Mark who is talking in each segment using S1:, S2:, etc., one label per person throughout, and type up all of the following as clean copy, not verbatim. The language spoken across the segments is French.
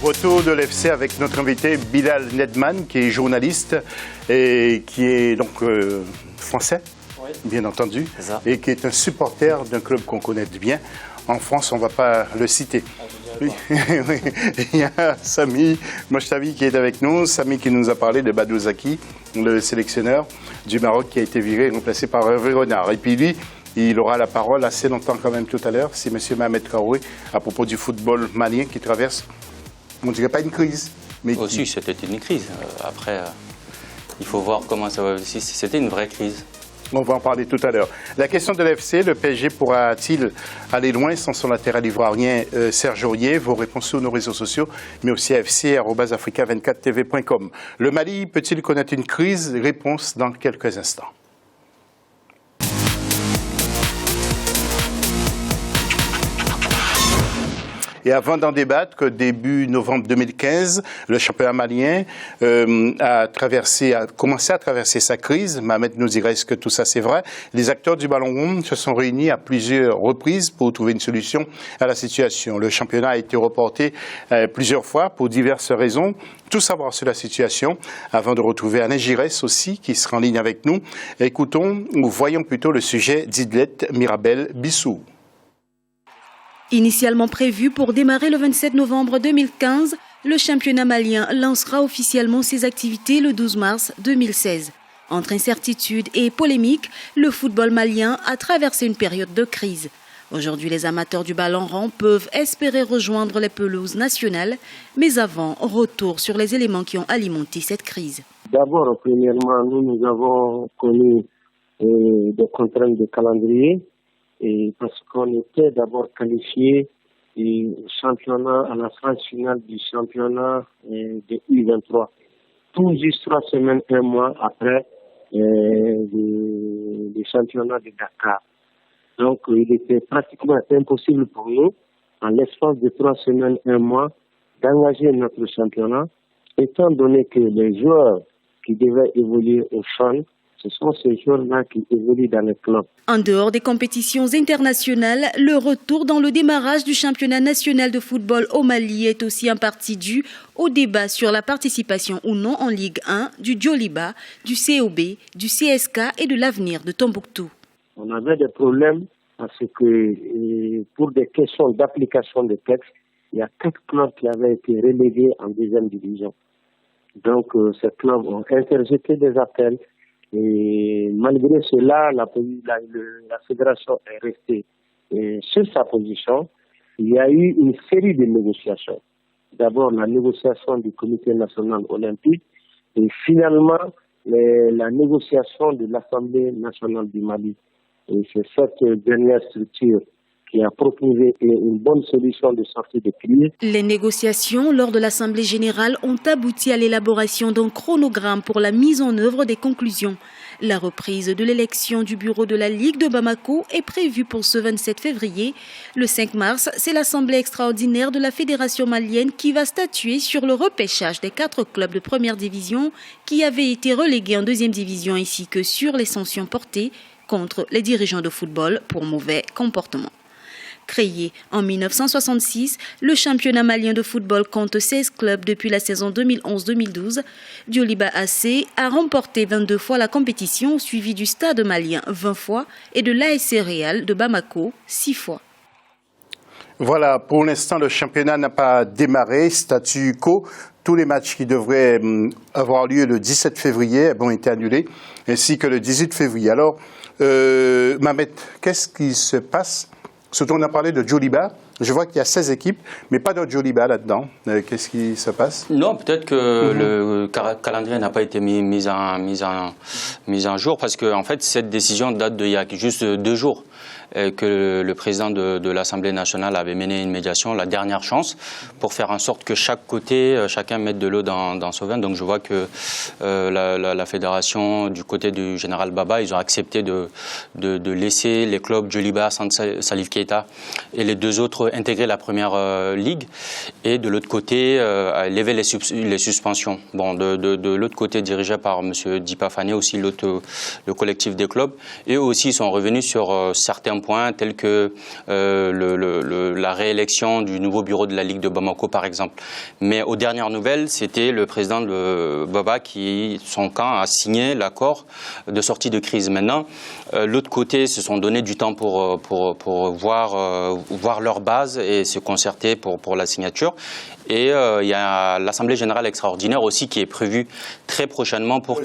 S1: Retour de l'FC avec notre invité Bilal Nedman, qui est journaliste et qui est donc français, oui, bien entendu, et qui est un supporter d'un club qu'on connaît bien. En France, on ne va pas le citer. Oui. Il y a Sami Mochtavi qui est avec nous. Sami qui nous a parlé de Badou Zaki, le sélectionneur du Maroc qui a été viré et remplacé par Hervé Renard. Et puis lui, il aura la parole assez longtemps quand même tout à l'heure. C'est M. Mohamed Karoui à propos du football malien qui traverse, on ne dirait pas une crise. Mais
S2: aussi, c'était une crise. Après, il faut voir comment ça va. Si c'était une vraie crise.
S1: On va en parler tout à l'heure. La question de l'FC, le PSG pourra-t-il aller loin sans son latéral ivoirien Serge Aurier? Vos réponses sur nos réseaux sociaux, mais aussi à fc@africa24tv.com. Le Mali peut-il connaître une crise? Réponse dans quelques instants. Et avant d'en débattre, début novembre 2015, le championnat malien a commencé à traverser sa crise. Mohamed nous dirait est-ce que tout ça c'est vrai. Les acteurs du ballon rond se sont réunis à plusieurs reprises pour trouver une solution à la situation. Le championnat a été reporté plusieurs fois pour diverses raisons. Tout savoir sur la situation avant de retrouver Alain Giresse aussi qui sera en ligne avec nous. Écoutons ou voyons plutôt le sujet d'Idlet Mirabel Bissou.
S3: Initialement prévu pour démarrer le 27 novembre 2015, le championnat malien lancera officiellement ses activités le 12 mars 2016. Entre incertitudes et polémiques, le football malien a traversé une période de crise. Aujourd'hui, les amateurs du ballon rond peuvent espérer rejoindre les pelouses nationales, mais avant, retour sur les éléments qui ont alimenté cette crise.
S4: D'abord, premièrement, nous avons connu des contraintes de calendrier. Et parce qu'on était d'abord qualifié au championnat, à la phase finale du championnat de U23. Tout juste 3 semaines, 1 mois après le championnat de Dakar. Donc il était pratiquement impossible pour nous, en l'espace de 3 semaines, 1 mois, d'engager notre championnat, étant donné que les joueurs qui devaient évoluer au FAN, ce sont ces joueurs-là qui évoluent dans les clubs.
S3: En dehors des compétitions internationales, le retour dans le démarrage du championnat national de football au Mali est aussi en partie dû au débat sur la participation ou non en Ligue 1 du Djoliba, du COB, du CSK et de l'avenir de Tombouctou.
S4: On avait des problèmes parce que pour des questions d'application des textes, il y a 4 clubs qui avaient été relégués en 2e division. Donc ces clubs ont interjeté des appels. Et malgré cela, la fédération est restée sur sa position. Il y a eu une série de négociations. D'abord, la négociation du Comité national olympique et finalement, la négociation de l'Assemblée nationale du Mali. Et c'est cette dernière structure qui a proposé une bonne solution de sortie de crise.
S3: Les négociations lors de l'Assemblée générale ont abouti à l'élaboration d'un chronogramme pour la mise en œuvre des conclusions. La reprise de l'élection du bureau de la Ligue de Bamako est prévue pour ce 27 février. Le 5 mars, c'est l'Assemblée extraordinaire de la Fédération malienne qui va statuer sur le repêchage des 4 clubs de première division qui avaient été relégués en 2e division ainsi que sur les sanctions portées contre les dirigeants de football pour mauvais comportement. Créé en 1966, le championnat malien de football compte 16 clubs depuis la saison 2011-2012. Djoliba AC a remporté 22 fois la compétition, suivi du Stade malien 20 fois et de l'ASC Real de Bamako 6 fois.
S1: Voilà, pour l'instant, le championnat n'a pas démarré, statu quo. Tous les matchs qui devraient avoir lieu le 17 février ont été annulés, ainsi que le 18 février. Alors, Mohamed, qu'est-ce qui se passe? Surtout, on a parlé de Djoliba. Je vois qu'il y a 16 équipes, mais pas de Djoliba là-dedans. Qu'est-ce qui se passe?
S2: Non, peut-être que le calendrier n'a pas été mis en jour, parce que en fait, cette décision date d'il y a juste 2 jours. Que le président de l'Assemblée nationale avait mené une médiation, la dernière chance, pour faire en sorte que chaque côté, chacun mette de l'eau dans son vin. Donc je vois que la fédération, du côté du général Baba, ils ont accepté de laisser les clubs Djoliba, Salif Keita et les 2 autres intégrer la première ligue et de l'autre côté lever les suspensions. Bon, de l'autre côté dirigé par M. Dipa Fane, aussi le collectif des clubs, et eux aussi sont revenus sur certains points tels que la réélection du nouveau bureau de la Ligue de Bamako par exemple. Mais aux dernières nouvelles, c'était le président de Baba qui, son camp, a signé l'accord de sortie de crise. Maintenant, l'autre côté se sont donné du temps pour voir leur base et se concerter pour la signature. Et il y a l'Assemblée générale extraordinaire aussi qui est prévue très prochainement pour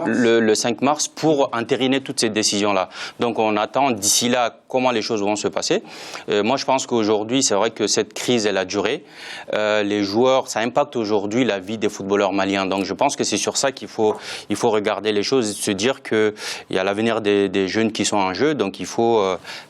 S2: le 5 mars pour entériner toutes ces décisions-là. Donc on attend d'ici là comment les choses vont se passer. Moi je pense qu'aujourd'hui c'est vrai que cette crise elle a duré. Les joueurs, ça impacte aujourd'hui la vie des footballeurs maliens. Donc je pense que c'est sur ça qu'il faut regarder les choses et se dire qu'il y a l'avenir des jeunes qui sont en jeu. Donc il faut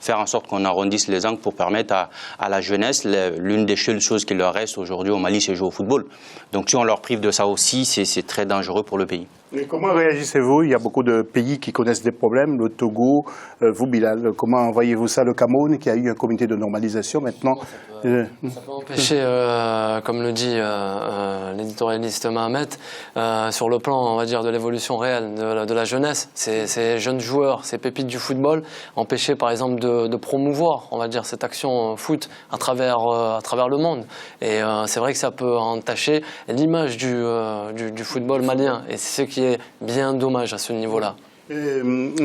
S2: faire en sorte qu'on arrondisse les angles pour permettre à la jeunesse, l'une des seules choses qui leur reste aujourd'hui au Mali, c'est jouer au football. Donc si on leur prive de ça aussi, c'est très dangereux pour le pays.
S1: Et comment réagissez-vous? Il y a beaucoup de pays qui connaissent des problèmes, le Togo, vous Bilal, comment voyez-vous ça? Le Cameroun qui a eu un comité de normalisation maintenant.
S5: Ça peut empêcher, comme le dit l'éditorialiste Mohamed, sur le plan, on va dire, de l'évolution réelle de la jeunesse, ces jeunes joueurs, ces pépites du football, empêcher par exemple de promouvoir, on va dire, cette action foot à travers le monde. Et c'est vrai que ça peut entacher l'image du football malien. Et c'est ce qui est bien dommage à ce niveau-là.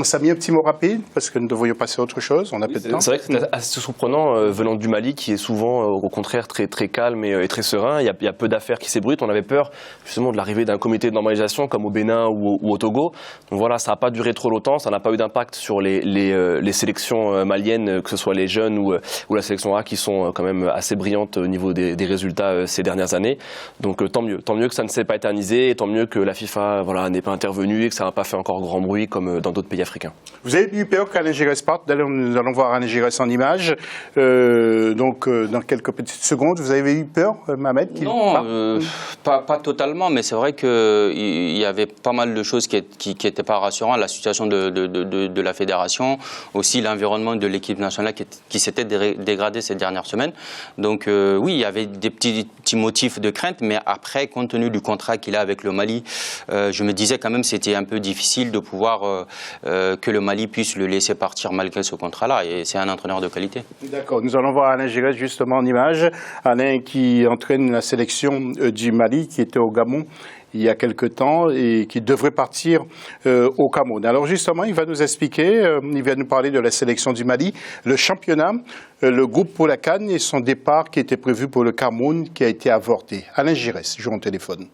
S1: Ça a mis un petit mot rapide parce que nous devrions passer à autre chose. On a peu de temps.
S6: C'est vrai que c'est assez surprenant venant du Mali qui est souvent au contraire très, très calme et très serein. Il y a peu d'affaires qui s'ébruitent. On avait peur justement de l'arrivée d'un comité de normalisation comme au Bénin ou au Togo. Donc voilà, ça n'a pas duré trop longtemps. Ça n'a pas eu d'impact sur les sélections maliennes, que ce soit les jeunes ou la sélection A qui sont quand même assez brillantes au niveau des résultats ces dernières années. Donc tant mieux que ça ne s'est pas éternisé et tant mieux que la FIFA n'ait pas intervenu et que ça n'a pas fait encore grand bruit comme dans d'autres pays africains.
S1: Vous avez eu peur qu'Alain Giresse parte. D'ailleurs, nous allons voir Alain Giresse en image. Dans quelques petites secondes, vous avez eu peur, Mohamed, qu'il parte?
S2: Pas totalement, mais c'est vrai qu'il y avait pas mal de choses qui n'étaient pas rassurantes. La situation de la fédération, aussi l'environnement de l'équipe nationale qui s'était dégradé ces dernières semaines. Donc oui, il y avait des petits motifs de crainte, mais après, compte tenu du contrat qu'il a avec le Mali, je me disais quand même que c'était un peu difficile de pouvoir que le Mali puisse le laisser partir malgré ce contrat-là. Et c'est un entraîneur de qualité. D'accord.
S1: Nous allons voir Alain Giresse justement en image. Alain qui entraîne la sélection du Mali, qui était au Gabon il y a quelque temps et qui devrait partir au Cameroun. Alors justement, il va nous expliquer, il va nous parler de la sélection du Mali, le championnat, le groupe pour la CAN et son départ qui était prévu pour le Cameroun qui a été avorté. Alain Giresse, joue au téléphone.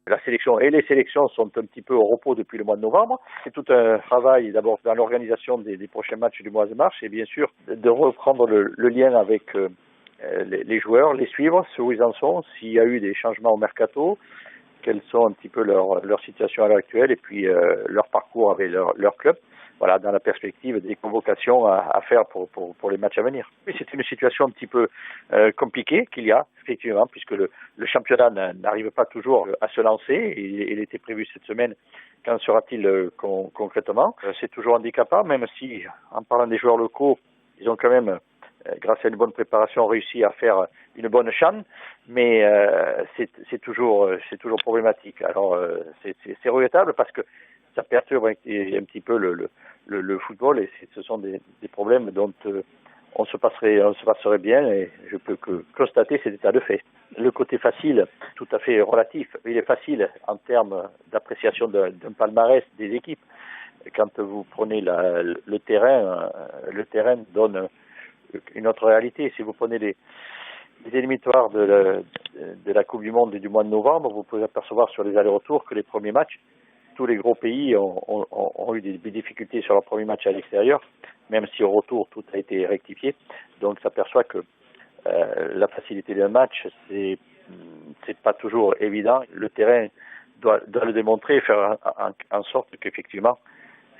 S7: La sélection et les sélections sont un petit peu au repos depuis le mois de novembre. C'est tout un travail d'abord dans l'organisation des prochains matchs du mois de mars et bien sûr de reprendre le lien avec les joueurs, les suivre, ce où ils en sont, s'il y a eu des changements au mercato, quelles sont un petit peu leur situation à l'heure actuelle et puis leur parcours avec leur club. Voilà, dans la perspective des convocations à faire pour les matchs à venir. Oui, c'est une situation un petit peu compliquée qu'il y a, effectivement, puisque le championnat n'arrive pas toujours à se lancer. Il était prévu cette semaine. Qu'en sera-t-il concrètement? C'est toujours handicapant, même si, en parlant des joueurs locaux, ils ont quand même, grâce à une bonne préparation, réussi à faire une bonne CHAN, mais c'est toujours problématique. Alors, c'est regrettable parce que ça perturbe un petit peu le football et ce sont des problèmes dont on se passerait bien et je peux que constater cet état de fait. Le côté facile, tout à fait relatif, il est facile en termes d'appréciation d'un palmarès des équipes. Quand vous prenez le terrain donne une autre réalité. Si vous prenez les éliminatoires de la Coupe du Monde et du mois de novembre, vous pouvez apercevoir sur les allers-retours que les premiers matchs, tous les gros pays ont eu des difficultés sur leur premier match à l'extérieur, même si au retour tout a été rectifié. Donc ça s'aperçoit que la facilité d'un match, c'est pas toujours évident. Le terrain doit le démontrer et faire en sorte qu'effectivement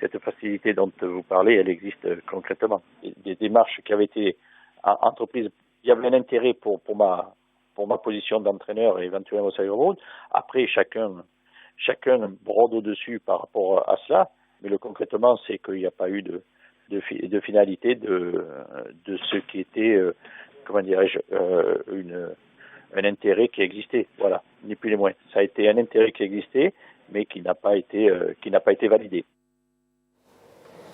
S7: cette facilité dont vous parlez, elle existe concrètement. Des démarches qui avaient été entreprises, il y avait un intérêt pour ma position d'entraîneur et éventuellement au Cameroun. Après chacun brode au-dessus par rapport à cela, mais le concrètement, c'est qu'il n'y a pas eu de finalité de ce qui était comment dirais-je, un intérêt qui existait. Voilà, ni plus ni moins. Ça a été un intérêt qui existait, mais qui n'a pas été validé.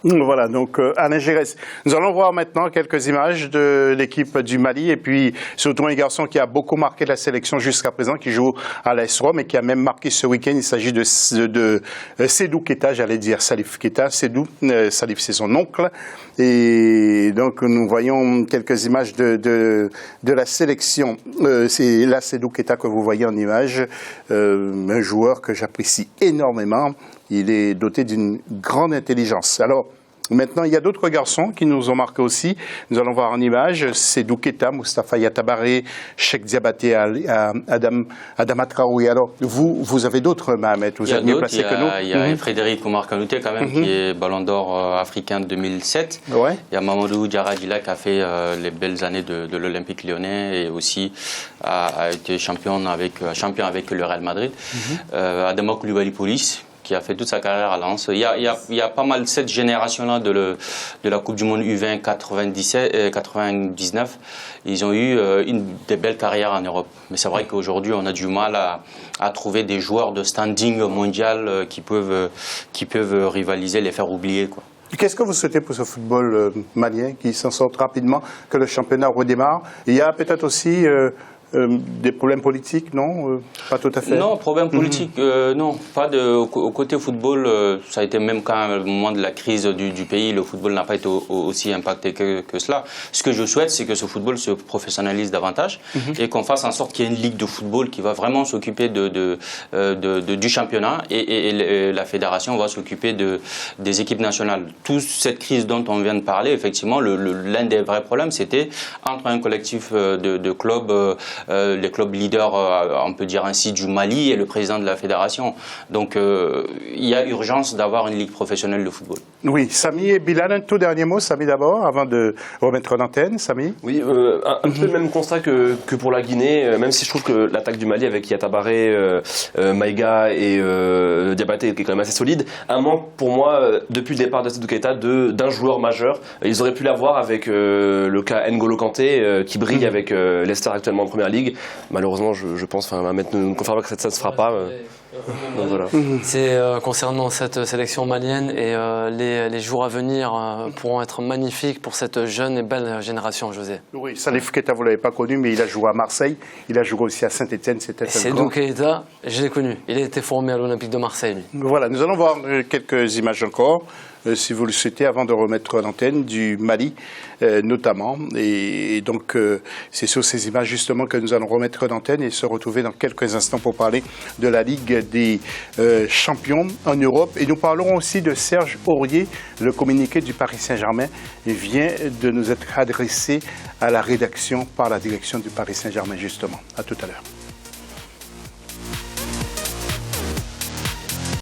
S1: Voilà, donc Alain Giresse. Nous allons voir maintenant quelques images de l'équipe du Mali et puis surtout un garçon qui a beaucoup marqué la sélection jusqu'à présent, qui joue à l'AS Rome et qui a même marqué ce week-end. Il s'agit de Sédou Keita, j'allais dire Salif Keita. Sédou, Salif c'est son oncle. Et donc nous voyons quelques images de la sélection. C'est là Sédou Keita que vous voyez en image, un joueur que j'apprécie énormément. Il est doté d'une grande intelligence. Alors, maintenant, il y a d'autres garçons qui nous ont marqué aussi. Nous allons voir en image Sédou Keita, Moustapha Yatabaré, Cheikh Diabaté, Adama Traoré. Alors, vous avez d'autres, Mohamed, vous êtes mieux placé que nous.
S2: Il y a Frédéric Oumar Kanouté, quand même, qui est Ballon d'Or africain de 2007.
S1: Ouais.
S2: Il y a Mamadou Diarra qui a fait les belles années de l'Olympique Lyonnais et aussi a été champion avec le Real Madrid. Adama Koulibaly Police, qui a fait toute sa carrière à Lens. Il y a pas mal cette génération-là de la Coupe du Monde U20 99. Ils ont eu des belles carrières en Europe. Mais c'est vrai qu'aujourd'hui, on a du mal à trouver des joueurs de standing mondial qui peuvent rivaliser, les faire oublier, quoi.
S1: Qu'est-ce que vous souhaitez pour ce football malien qui s'en sort rapidement, que le championnat redémarre? Il y a peut-être aussi des problèmes politiques, non? Pas tout à fait.
S2: Non, problème politique, non. Pas au côté football, ça a été même quand au moment de la crise du pays, le football n'a pas été aussi impacté que cela. Ce que je souhaite, c'est que ce football se professionnalise davantage et qu'on fasse en sorte qu'il y ait une ligue de football qui va vraiment s'occuper du championnat et la fédération va s'occuper des équipes nationales. Toute cette crise dont on vient de parler, effectivement, l'un des vrais problèmes, c'était entre un collectif de clubs, les clubs leaders, on peut dire ainsi, du Mali et le président de la fédération. Donc il y a urgence d'avoir une ligue professionnelle de football.
S1: Oui, Samy et Bilal, un tout dernier mot, Samy d'abord, avant de remettre l'antenne, Samy.
S6: Oui, un peu le même constat que pour la Guinée, même si je trouve que l'attaque du Mali avec Yatabaré, Maïga et Diabaté est quand même assez solide. Un manque pour moi, depuis le départ de Sédou Keita, d'un joueur majeur. Ils auraient pu l'avoir avec le cas N'Golo Kanté, qui brille avec Leicester actuellement en première ligue. Malheureusement, je pense, Ahmed nous confirme que ça ne se fera pas. Donc, voilà.
S5: C'est concernant cette sélection malienne et les jours à venir pourront être magnifiques pour cette jeune et belle génération, José.
S1: Oui, Salif Keita, vous ne l'avez pas connu, mais il a joué à Marseille, il a joué aussi à Saint-Etienne.
S5: Sédou Keita, je l'ai connu. Il a été formé à l'Olympique de Marseille, lui.
S1: Voilà, nous allons voir quelques images encore, si vous le souhaitez, avant de remettre l'antenne du Mali, notamment. Et donc, c'est sur ces images, justement, que nous allons remettre l'antenne et se retrouver dans quelques instants pour parler de la Ligue des champions en Europe. Et nous parlerons aussi de Serge Aurier. Le communiqué du Paris Saint-Germain vient de nous être adressé à la rédaction par la direction du Paris Saint-Germain, justement. À tout à l'heure.